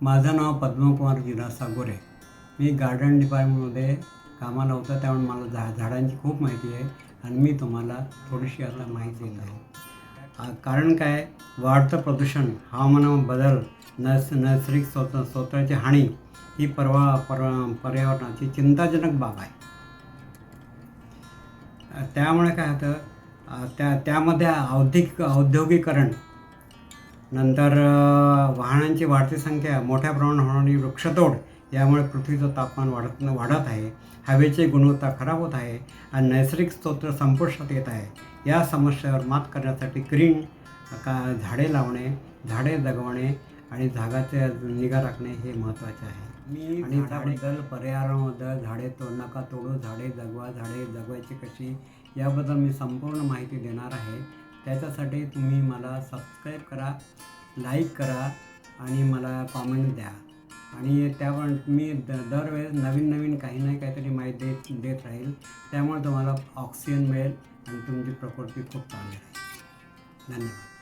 माझं नाव पद्मकुमार जिना सागोरे. मी गार्डन डिपार्टमेंटमध्ये कामाला होतो, त्यामुळे मला झाडांची खूप माहिती आहे आणि मी तुम्हाला थोडीशी आता माहिती देत आहे. कारण काय, वाढतं प्रदूषण, हवामान बदल, नैसर्गिक स्रोतांची हानी ही पर्यावरणाची चिंताजनक बाब आहे. त्यामुळे काय होतं, त्यामध्ये औद्योगिकरण, नंतर वाहनांची वाढती संख्या, मोठ्या प्रमाणात होणारी वृक्षतोड यामुळे पृथ्वीचं तापमान वाढत आहे. हवेची गुणवत्ता खराब होत आहे आणि नैसर्गिक स्रोत संपुष्टात येत आहे. या समस्येवर मात करण्यासाठी झाडे लावणे, झाडे जगवणे आणि झाडाची निगा राखणे हे महत्त्वाचे आहे. आणि त्याबद्दल पर्यावरणाबद्दल, झाडे नका तोडू, झाडे जगवा, झाडे जगवायची कशी याबद्दल मी संपूर्ण माहिती देणार आहे. त्याच्यासाठी तुम्ही मला सबस्क्राईब करा, लाईक करा आणि मला कॉमेंट द्या. आणि त्यावर मी दरवेळेस नवीन काही ना काहीतरी माहिती देत राहील. त्यामुळे तुम्हाला ऑक्सिजन मिळेल आणि तुमची प्रकृती खूप चांगली राहील. धन्यवाद.